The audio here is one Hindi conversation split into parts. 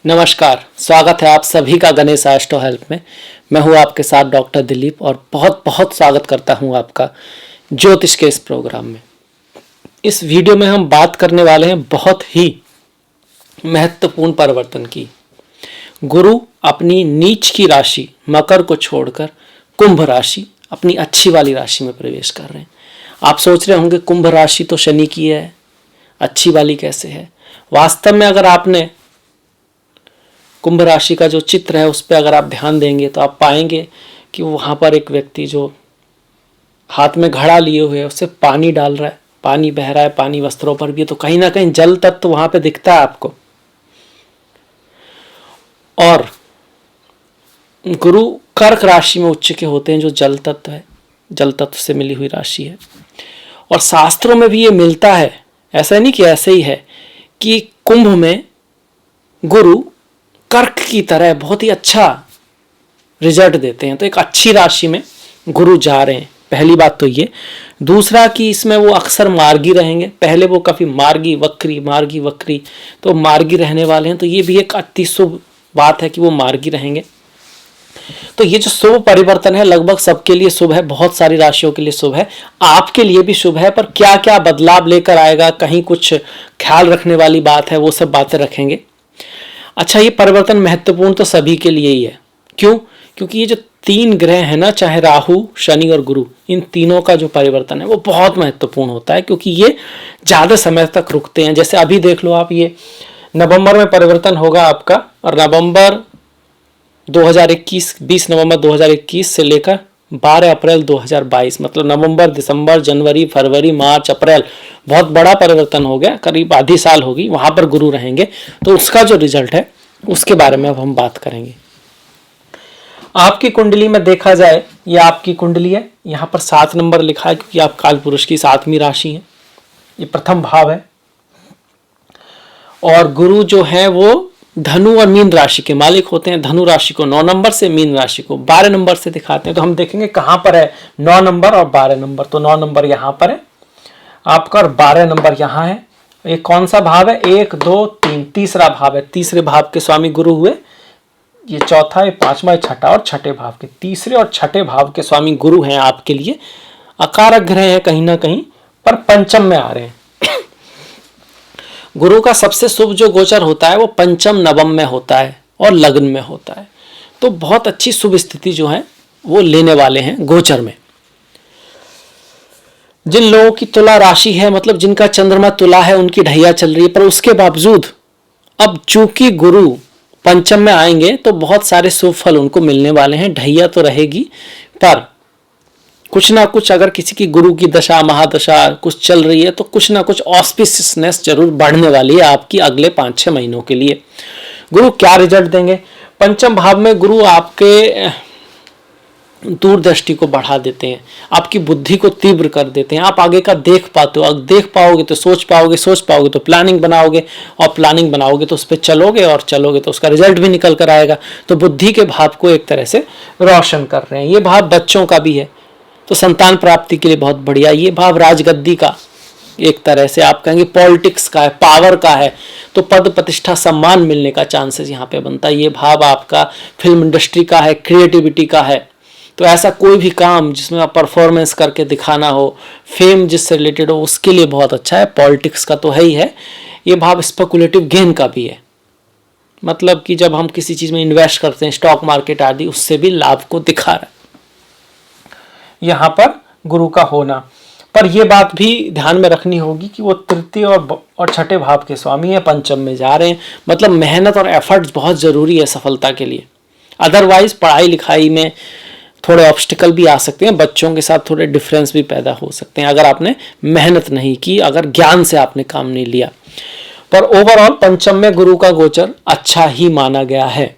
नमस्कार, स्वागत है आप सभी का गणेश एस्ट्रो हेल्प में। मैं हूं आपके साथ डॉक्टर दिलीप और बहुत बहुत स्वागत करता हूं आपका ज्योतिष के इस प्रोग्राम में। इस वीडियो में हम बात करने वाले हैं बहुत ही महत्वपूर्ण परिवर्तन की। गुरु अपनी नीच की राशि मकर को छोड़कर कुंभ राशि, अपनी अच्छी वाली राशि में प्रवेश कर रहे हैं। आप सोच रहे होंगे कुंभ राशि तो शनि की है, अच्छी वाली कैसे है? वास्तव में अगर आपने कुंभ राशि का जो चित्र है उस पर अगर आप ध्यान देंगे तो आप पाएंगे कि वहाँ पर एक व्यक्ति जो हाथ में घड़ा लिए हुए है उससे पानी डाल रहा है, पानी बह रहा है, पानी वस्त्रों पर भी है, तो कहीं ना कहीं जल तत्व वहाँ पे दिखता है आपको। और गुरु कर्क राशि में उच्च के होते हैं जो जल तत्व है, जल तत्व से मिली हुई राशि है। और शास्त्रों में भी ये मिलता है, ऐसा नहीं कि ऐसे ही है, कि कुंभ में गुरु कर्क की तरह बहुत ही अच्छा रिजल्ट देते हैं। तो एक अच्छी राशि में गुरु जा रहे हैं, पहली बात तो ये। दूसरा कि इसमें वो अक्सर मार्गी रहेंगे, पहले वो काफी मार्गी वक्री तो मार्गी रहने वाले हैं, तो ये भी एक अति शुभ बात है कि वो मार्गी रहेंगे। तो ये जो शुभ परिवर्तन है लगभग सबके लिए शुभ है, बहुत सारी राशियों के लिए शुभ है, आपके लिए भी शुभ है। पर क्या क्या बदलाव लेकर आएगा, कहीं कुछ ख्याल रखने वाली बात है, वो सब बातें रखेंगे। अच्छा, ये परिवर्तन महत्वपूर्ण तो सभी के लिए ही है। क्यों? क्योंकि ये जो तीन ग्रह है ना, चाहे राहु, शनि और गुरु, इन तीनों का जो परिवर्तन है वो बहुत महत्वपूर्ण होता है, क्योंकि ये ज्यादा समय तक रुकते हैं। जैसे अभी देख लो आप, ये नवंबर में परिवर्तन होगा आपका, और नवंबर 2021, 20 नवंबर 2021 से लेकर 12 अप्रैल 2022, मतलब नवंबर, दिसंबर, जनवरी, फरवरी, मार्च, अप्रैल, बहुत बड़ा परिवर्तन हो गया, करीब आधी साल होगी, वहां पर गुरु रहेंगे। तो उसका जो रिजल्ट है उसके बारे में अब हम बात करेंगे। आपकी कुंडली में देखा जाए, ये आपकी कुंडली है, यहाँ पर 7 नंबर लिखा है क्योंकि आप काल पुरुष की 7वीं राशि है, ये प्रथम भाव है। और गुरु जो है वो धनु और मीन राशि के मालिक होते हैं। धनु राशि को 9 नंबर से, मीन राशि को 12 नंबर से दिखाते हैं। तो हम देखेंगे कहां पर है 9 नंबर और 12 नंबर। तो 9 नंबर यहां पर है आपका और 12 नंबर यहां है। ये कौन सा भाव है? 1, 2, 3, तीसरा भाव है। तीसरे भाव के स्वामी गुरु हुए, ये चौथा, ये पांचवा, ये छठा, और छठे भाव के, तीसरे और छठे भाव के स्वामी गुरु हैं आपके लिए। अकारक ग्रह है कहीं ना कहीं, पर पंचम में आ रहे हैं। गुरु का सबसे शुभ जो गोचर होता है वो पंचम नवम में होता है और लग्न में होता है। तो बहुत अच्छी शुभ स्थिति जो है वो लेने वाले हैं गोचर में। जिन लोगों की तुला राशि है, मतलब जिनका चंद्रमा तुला है, उनकी ढैया चल रही है, पर उसके बावजूद अब चूंकि गुरु पंचम में आएंगे तो बहुत सारे शुभ फल उनको मिलने वाले हैं। ढैया तो रहेगी, पर कुछ ना कुछ, अगर किसी की गुरु की दशा महादशा कुछ चल रही है तो कुछ ना कुछ ऑस्पिशियसनेस जरूर बढ़ने वाली है आपकी अगले 5-6 महीनों के लिए। गुरु क्या रिजल्ट देंगे? पंचम भाव में गुरु आपके दूरदृष्टि को बढ़ा देते हैं, आपकी बुद्धि को तीव्र कर देते हैं, आप आगे का देख पाते हो। अगर देख पाओगे तो सोच पाओगे, सोच पाओगे तो प्लानिंग बनाओगे, और प्लानिंग बनाओगे तो उस पर चलोगे, और चलोगे तो उसका रिजल्ट भी निकल कर आएगा। तो बुद्धि के भाव को एक तरह से रोशन कर रहे हैं। ये भाव बच्चों का भी है, तो संतान प्राप्ति के लिए बहुत बढ़िया। ये भाव राजगद्दी का, एक तरह से आप कहेंगे पॉलिटिक्स का है, पावर का है, तो पद प्रतिष्ठा सम्मान मिलने का चांसेस यहाँ पे बनता है। ये भाव आपका फिल्म इंडस्ट्री का है, क्रिएटिविटी का है, तो ऐसा कोई भी काम जिसमें आप परफॉर्मेंस करके दिखाना हो, फेम जिससे रिलेटेड हो, उसके लिए बहुत अच्छा है। पॉलिटिक्स का तो है ही है। ये भाव स्पेकुलेटिव गेन का भी है, मतलब कि जब हम किसी चीज में इन्वेस्ट करते हैं, स्टॉक मार्केट आदि, उससे भी लाभ को दिखा रहा है यहाँ पर गुरु का होना। पर यह बात भी ध्यान में रखनी होगी कि वो तृतीय और छठे भाव के स्वामी है, पंचम में जा रहे हैं, मतलब मेहनत और एफर्ट्स बहुत जरूरी है सफलता के लिए। अदरवाइज पढ़ाई लिखाई में थोड़े ऑब्स्टिकल भी आ सकते हैं, बच्चों के साथ थोड़े डिफरेंस भी पैदा हो सकते हैं अगर आपने मेहनत नहीं की, अगर ज्ञान से आपने काम नहीं लिया। पर ओवरऑल पंचम में गुरु का गोचर अच्छा ही माना गया है।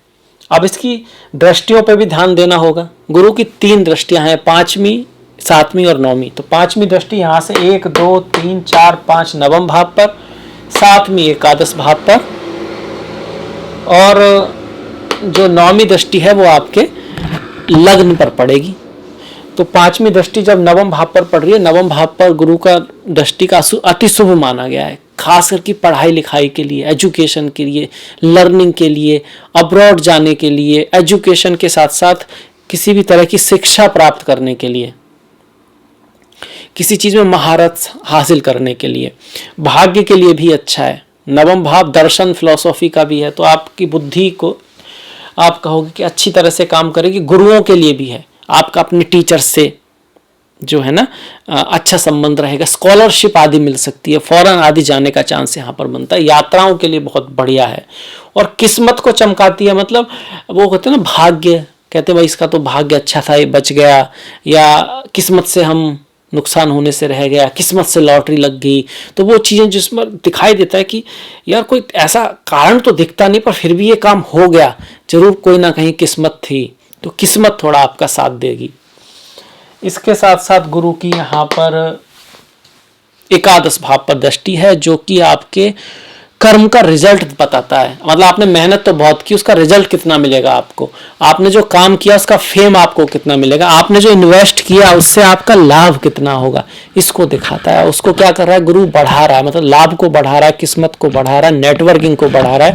अब इसकी दृष्टियों पर भी ध्यान देना होगा। गुरु की 3 दृष्टियां हैं, 5वीं, 7वीं और 9वीं। तो 5वीं दृष्टि यहाँ से 1, 2, 3, 4, 5 नवम भाव पर, 7वीं एकादश भाव पर, और जो 9वीं दृष्टि है वो आपके लग्न पर पड़ेगी। तो 5वीं दृष्टि जब नवम भाव पर पड़ रही है, नवम भाव पर गुरु का दृष्टि का अति शुभ माना गया है, खास करके पढ़ाई लिखाई के लिए, एजुकेशन के लिए, लर्निंग के लिए, अब्रॉड जाने के लिए, एजुकेशन के साथ साथ किसी भी तरह की शिक्षा प्राप्त करने के लिए, किसी चीज में महारत हासिल करने के लिए, भाग्य के लिए भी अच्छा है। नवम भाव दर्शन फिलॉसफी का भी है, तो आपकी बुद्धि को आप कहोगे कि अच्छी तरह से काम करेगी। गुरुओं के लिए भी है, आपका अपने टीचर से जो है ना अच्छा संबंध रहेगा, स्कॉलरशिप आदि मिल सकती है, फॉरेन आदि जाने का चांस यहाँ पर बनता है। यात्राओं के लिए बहुत बढ़िया है और किस्मत को चमकाती है। मतलब वो कहते हैं ना भाग्य, कहते हैं भाई इसका तो भाग्य अच्छा था, ये बच गया, या किस्मत से हम नुकसान होने से रह गया, किस्मत से लॉटरी लग गई। तो वो चीज़ें जिसमें दिखाई देता है कि यार कोई ऐसा कारण तो दिखता नहीं पर फिर भी ये काम हो गया, जरूर कोई ना कहीं किस्मत थी। तो किस्मत थोड़ा आपका साथ देगी। इसके साथ साथ गुरु की यहाँ पर एकादश भाव पर दृष्टि है, जो कि आपके कर्म का रिजल्ट बताता है। मतलब आपने मेहनत तो बहुत की, उसका रिजल्ट कितना मिलेगा आपको, आपने जो काम किया उसका फेम आपको कितना मिलेगा, आपने जो इन्वेस्ट किया उससे आपका लाभ कितना होगा, इसको दिखाता है। उसको क्या कर रहा है गुरु, बढ़ा रहा है, मतलब लाभ को बढ़ा रहा है, किस्मत को बढ़ा रहा है, नेटवर्किंग को बढ़ा रहा है,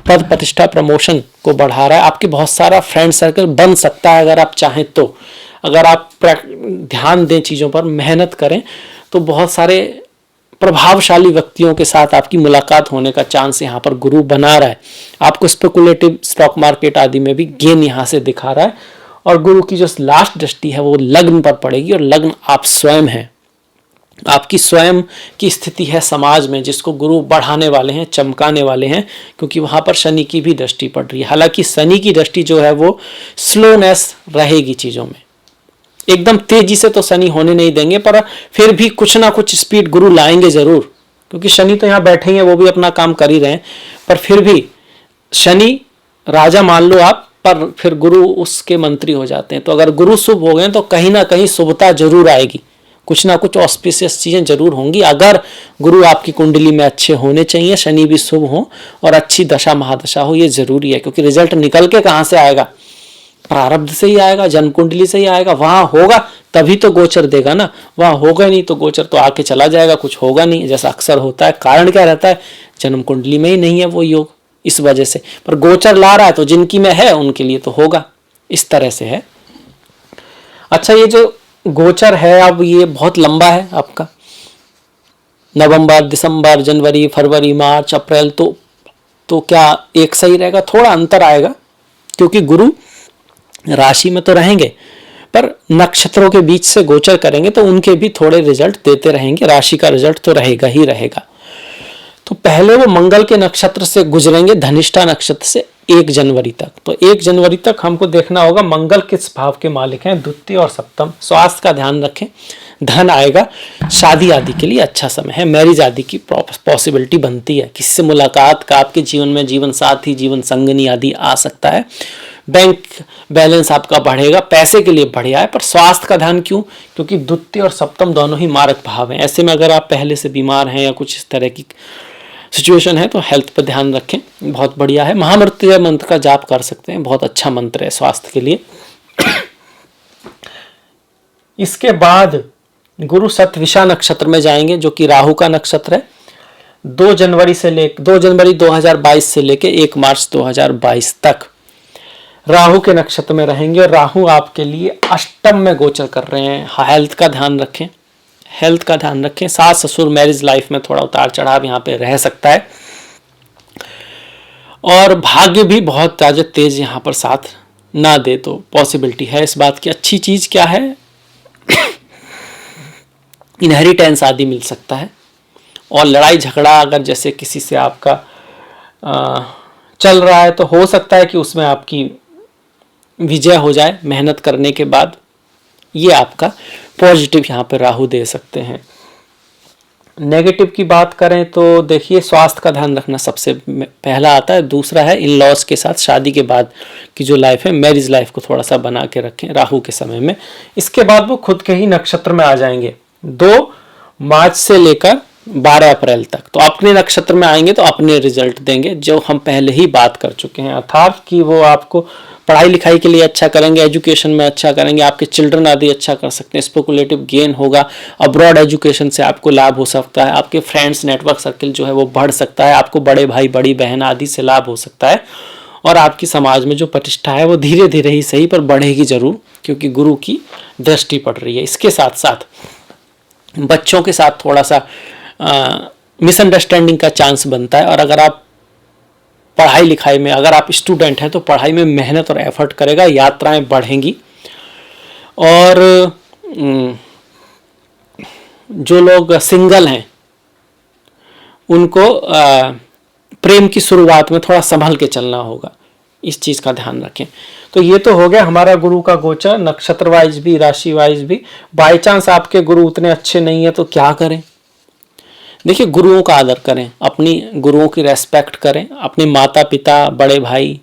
पद प्रतिष्ठा प्रमोशन को बढ़ा रहा है। आपकी बहुत सारा फ्रेंड सर्कल बन सकता है अगर आप चाहें तो, अगर आप ध्यान दें चीज़ों पर, मेहनत करें तो बहुत सारे प्रभावशाली व्यक्तियों के साथ आपकी मुलाकात होने का चांस यहाँ पर गुरु बना रहा है। आपको स्पेकुलेटिव स्टॉक मार्केट आदि में भी गेन यहाँ से दिखा रहा है। और गुरु की जो लास्ट दृष्टि है वो लग्न पर पड़ेगी, और लग्न आप स्वयं हैं, आपकी स्वयं की स्थिति है समाज में, जिसको गुरु बढ़ाने वाले हैं, चमकाने वाले हैं, क्योंकि वहां पर शनि की भी दृष्टि पड़ रही है। हालांकि शनि की दृष्टि जो है वो स्लोनेस रहेगी चीजों में, एकदम तेजी से तो शनि होने नहीं देंगे, पर फिर भी कुछ ना कुछ स्पीड गुरु लाएंगे जरूर, क्योंकि शनि तो यहाँ बैठे हैं, वो भी अपना काम कर ही रहे हैं। पर फिर भी शनि राजा मान लो आप, पर फिर गुरु उसके मंत्री हो जाते हैं। तो अगर गुरु शुभ हो गए तो कहीं ना कहीं शुभता जरूर आएगी, कुछ ना कुछ ऑस्पिशियस चीजें जरूर होंगी। अगर गुरु आपकी कुंडली में अच्छे होने चाहिए, शनि भी शुभ हो और अच्छी दशा महादशा हो, ये जरूरी है। क्योंकि रिजल्ट निकल के कहाँ से आएगा, प्रारब्ध से ही आएगा, जन्म कुंडली से ही आएगा। वहां होगा तभी तो गोचर देगा ना, वहां होगा नहीं तो गोचर तो आके चला जाएगा, कुछ होगा नहीं, जैसा अक्सर होता है। कारण क्या रहता है, जन्म कुंडली में ही नहीं है वो योग, इस वजह से। पर गोचर ला रहा है तो जिनकी में है उनके लिए तो होगा, इस तरह से है। अच्छा, ये जो गोचर है अब ये बहुत लंबा है आपका, नवंबर, दिसंबर, जनवरी, फरवरी, मार्च, अप्रैल, तो क्या एक सही रहेगा? थोड़ा अंतर आएगा, क्योंकि गुरु राशि में तो रहेंगे पर नक्षत्रों के बीच से गोचर करेंगे तो उनके भी थोड़े रिजल्ट देते रहेंगे। राशि का रिजल्ट तो रहेगा ही रहेगा। तो पहले वो मंगल के नक्षत्र से गुजरेंगे, धनिष्ठा नक्षत्र से 1 जनवरी तक। तो 1 जनवरी तक हमको देखना होगा मंगल किस भाव के मालिक हैं, द्वितीय और सप्तम। स्वास्थ्य का ध्यान रखें, धन आएगा, शादी आदि के लिए अच्छा समय है, मैरिज आदि की पॉसिबिलिटी बनती है, किसी से मुलाकात का आपके जीवन में जीवन साथी, जीवन संगनी आदि आ सकता है। बैंक बैलेंस आपका बढ़ेगा, पैसे के लिए बढ़िया है। पर स्वास्थ्य का ध्यान क्यों? क्योंकि द्वितीय और सप्तम दोनों ही मारक भाव हैं। ऐसे में अगर आप पहले से बीमार हैं या कुछ इस तरह की सिचुएशन है तो हेल्थ पर ध्यान रखें, बहुत बढ़िया है। महामृत्युंजय मंत्र का जाप कर सकते हैं, बहुत अच्छा मंत्र है स्वास्थ्य के लिए। इसके बाद गुरु शतविषा नक्षत्र में जाएंगे, जो कि राहु का नक्षत्र है। 2 जनवरी 2022 से लेके 1 मार्च 2022 तक राहु के नक्षत्र में रहेंगे। और राहु आपके लिए अष्टम में गोचर कर रहे हैं। हेल्थ का ध्यान रखें, हेल्थ का ध्यान रखें। सास ससुर मैरिज लाइफ में थोड़ा उतार चढ़ाव यहाँ पे रह सकता है। और भाग्य भी बहुत ज्यादा तेज यहाँ पर साथ ना दे तो पॉसिबिलिटी है इस बात की। अच्छी चीज क्या है, इनहेरिटेंस आदि मिल सकता है। और लड़ाई झगड़ा अगर जैसे किसी से आपका चल रहा है तो हो सकता है कि उसमें आपकी विजय हो जाए मेहनत करने के बाद। ये आपका पॉजिटिव यहाँ पे राहु दे सकते हैं। नेगेटिव की बात करें तो देखिए, स्वास्थ्य का ध्यान रखना सबसे पहला आता है। दूसरा है इन लॉज के साथ शादी के बाद की जो लाइफ है, मैरिज लाइफ को थोड़ा सा बना के रखें राहु के समय में। इसके बाद वो खुद के ही नक्षत्र में आ जाएंगे। 2 मार्च से लेकर 12 अप्रैल तक। तो अपने नक्षत्र में आएंगे तो अपने रिजल्ट देंगे, जो हम पहले ही बात कर चुके हैं, अर्थात कि वो आपको पढ़ाई लिखाई के लिए अच्छा करेंगे, एजुकेशन में अच्छा करेंगे, आपके चिल्ड्रन आदि अच्छा कर सकते हैं, स्पेकुलेटिव गेन होगा, अब्रॉड एजुकेशन से आपको लाभ हो सकता है, आपके फ्रेंड्स नेटवर्क सर्किल जो है वो बढ़ सकता है, आपको बड़े भाई बड़ी बहन आदि से लाभ हो सकता है, और आपकी समाज में जो प्रतिष्ठा है वो धीरे धीरे ही सही पर बढ़ेगी जरूर, क्योंकि गुरु की दृष्टि पड़ रही है। इसके साथ साथ बच्चों के साथ थोड़ा सा मिसअंडरस्टैंडिंग का चांस बनता है, और अगर आप पढ़ाई लिखाई में, अगर आप स्टूडेंट हैं तो पढ़ाई में मेहनत और एफर्ट करेगा, यात्राएं बढ़ेंगी, और जो लोग सिंगल हैं उनको प्रेम की शुरुआत में थोड़ा संभल के चलना होगा, इस चीज़ का ध्यान रखें। तो ये तो हो गया हमारा गुरु का गोचर, नक्षत्र वाइज भी, राशि वाइज भी। बाई चांस आपके गुरु उतने अच्छे नहीं है तो क्या करें? देखिए, गुरुओं का आदर करें, अपनी गुरुओं की रेस्पेक्ट करें, अपने माता पिता, बड़े भाई,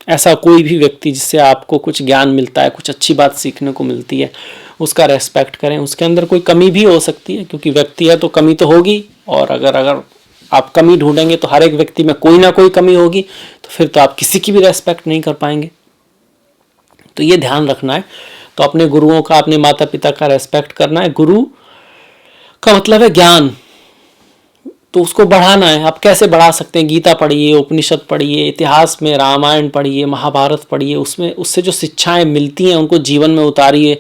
ऐसा कोई भी व्यक्ति जिससे आपको कुछ ज्ञान मिलता है, कुछ अच्छी बात सीखने को मिलती है, उसका रेस्पेक्ट करें। उसके अंदर कोई कमी भी हो सकती है, क्योंकि व्यक्ति है तो कमी तो होगी, और अगर आप कमी ढूंढेंगे तो हर एक व्यक्ति में कोई ना कोई कमी होगी, तो फिर तो आप किसी की भी रेस्पेक्ट नहीं कर पाएंगे। तो ये ध्यान रखना है। तो अपने गुरुओं का, अपने माता पिता का रेस्पेक्ट करना है। गुरु का मतलब है ज्ञान, तो उसको बढ़ाना है। आप कैसे बढ़ा सकते हैं? गीता पढ़िए, उपनिषद पढ़िए, इतिहास में रामायण पढ़िए, महाभारत पढ़िए, उससे जो शिक्षाएं मिलती हैं उनको जीवन में उतारिए,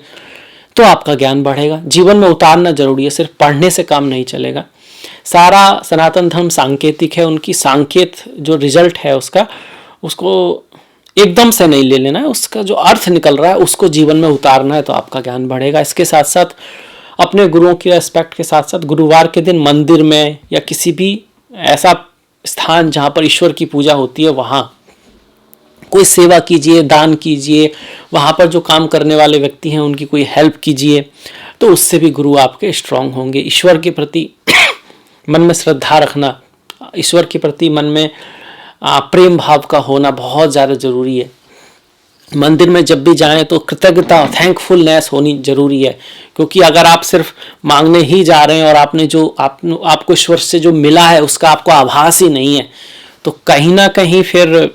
तो आपका ज्ञान बढ़ेगा। जीवन में उतारना जरूरी है, सिर्फ पढ़ने से काम नहीं चलेगा। सारा सनातन धर्म सांकेतिक है, उनकी सांकेत जो रिजल्ट है उसको एकदम से नहीं ले लेना है, उसका जो अर्थ निकल रहा है उसको जीवन में उतारना है, तो आपका ज्ञान बढ़ेगा। इसके साथ साथ अपने गुरुओं की रेस्पेक्ट के साथ साथ गुरुवार के दिन मंदिर में या किसी भी ऐसा स्थान जहाँ पर ईश्वर की पूजा होती है वहाँ कोई सेवा कीजिए, दान कीजिए, वहाँ पर जो काम करने वाले व्यक्ति हैं उनकी कोई हेल्प कीजिए, तो उससे भी गुरु आपके स्ट्रांग होंगे। ईश्वर के प्रति मन में श्रद्धा रखना, ईश्वर के प्रति मन में प्रेम भाव का होना बहुत ज़्यादा ज़रूरी है। मंदिर में जब भी जाएं तो कृतज्ञता, थैंकफुलनेस होनी जरूरी है, क्योंकि अगर आप सिर्फ मांगने ही जा रहे हैं और आपने जो आपको ईश्वर से जो मिला है उसका आपको आभास ही नहीं है, तो कहीं ना कहीं फिर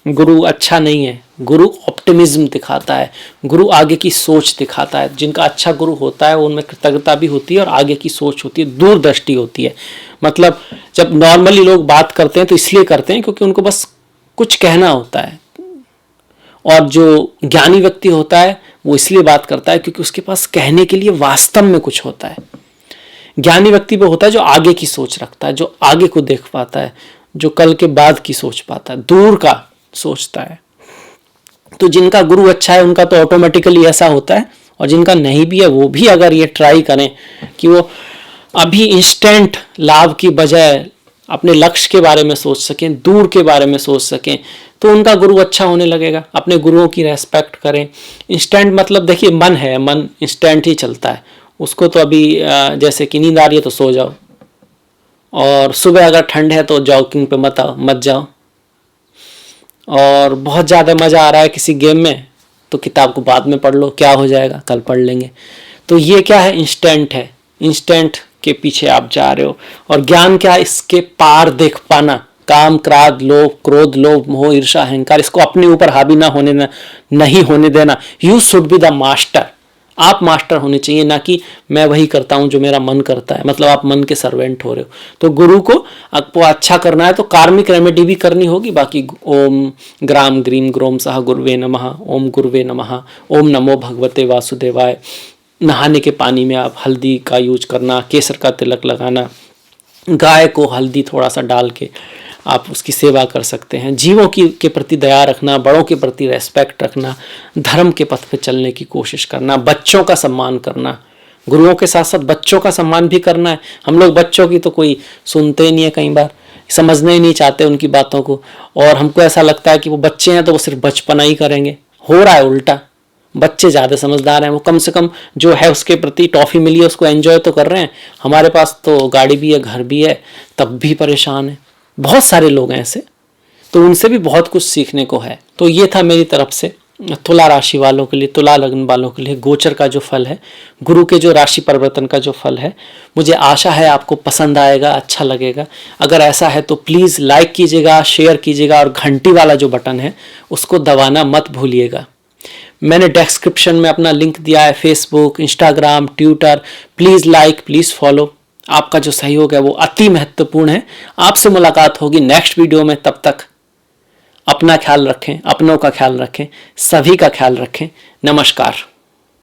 गुरु अच्छा नहीं है। गुरु ऑप्टिमिज्म दिखाता है, गुरु आगे की सोच दिखाता है। जिनका अच्छा गुरु होता है उनमें कृतज्ञता भी होती है और आगे की सोच होती है, दूरदृष्टि होती है। मतलब जब नॉर्मली लोग बात करते हैं तो इसलिए करते हैं क्योंकि उनको बस कुछ कहना होता है, और जो ज्ञानी व्यक्ति होता है वो इसलिए बात करता है क्योंकि उसके पास कहने के लिए वास्तव में कुछ होता है। ज्ञानी व्यक्ति वो होता है जो आगे की सोच रखता है, जो आगे को देख पाता है, जो कल के बाद की सोच पाता है, दूर का सोचता है। तो जिनका गुरु अच्छा है उनका तो ऑटोमेटिकली ऐसा होता है, और जिनका नहीं भी है वो भी अगर ये ट्राई करें कि वो अभी इंस्टेंट लाभ की बजाय अपने लक्ष्य के बारे में सोच सकें, दूर के बारे में सोच सकें, तो उनका गुरु अच्छा होने लगेगा। अपने गुरुओं की रेस्पेक्ट करें। इंस्टेंट मतलब देखिए, मन है, मन इंस्टेंट ही चलता है, उसको तो अभी जैसे कि नींद आ रही है तो सो जाओ, और सुबह अगर ठंड है तो जॉगिंग पे मत जाओ, और बहुत ज़्यादा मज़ा आ रहा है किसी गेम में तो किताब को बाद में पढ़ लो, क्या हो जाएगा, कल पढ़ लेंगे। तो ये क्या है? इंस्टेंट है, इंस्टेंट के पीछे आप जा रहे हो। और ज्ञान क्या है? इसके पार देख पाना। काम, क्रोध, लोभ, मोह, ईर्ष्या, अहंकार, इसको अपने ऊपर हावी नहीं होने देना। You should be the master. आप मास्टर होने चाहिए, ना कि मैं वही करता हूं जो मेरा मन करता है, मतलब आप मन के सर्वेंट हो रहे हो। तो गुरु को आपको अच्छा करना है तो कार्मिक रेमेडी भी करनी होगी। बाकी ओम ग्राम ग्रीम ग्रोम सह गुरुवे नमः, ओम गुरुवे नमः, ओम नमो भगवते वासुदेवाय। नहाने के पानी में आप हल्दी का यूज करना, केसर का तिलक लगाना, गाय को हल्दी थोड़ा सा डाल के आप उसकी सेवा कर सकते हैं। जीवों के प्रति दया रखना, बड़ों के प्रति रेस्पेक्ट रखना, धर्म के पथ पे चलने की कोशिश करना, बच्चों का सम्मान करना। गुरुओं के साथ साथ बच्चों का सम्मान भी करना है। हम लोग बच्चों की तो कोई सुनते ही नहीं है, कई बार समझने ही नहीं चाहते उनकी बातों को, और हमको ऐसा लगता है कि वो बच्चे हैं तो वो सिर्फ बचपना ही करेंगे। हो रहा है उल्टा, बच्चे ज़्यादा समझदार हैं, वो कम से कम जो है उसके प्रति टॉफ़ी मिली है उसको एंजॉय तो कर रहे हैं। हमारे पास तो गाड़ी भी है, घर भी है, तब भी परेशान है। बहुत सारे लोग हैं ऐसे, तो उनसे भी बहुत कुछ सीखने को है। तो ये था मेरी तरफ से तुला राशि वालों के लिए, तुला लग्न वालों के लिए गोचर का जो फल है, गुरु के जो राशि परिवर्तन का जो फल है, मुझे आशा है आपको पसंद आएगा, अच्छा लगेगा। अगर ऐसा है तो प्लीज़ लाइक कीजिएगा, शेयर कीजिएगा और घंटी वाला जो बटन है उसको दबाना मत भूलिएगा। मैंने डिस्क्रिप्शन में अपना लिंक दिया है, Facebook, Instagram, Twitter, please like, please follow. आपका जो सहयोग है वो अति महत्वपूर्ण है। आपसे मुलाकात होगी नेक्स्ट वीडियो में, तब तक अपना ख्याल रखें, अपनों का ख्याल रखें, सभी का ख्याल रखें। नमस्कार।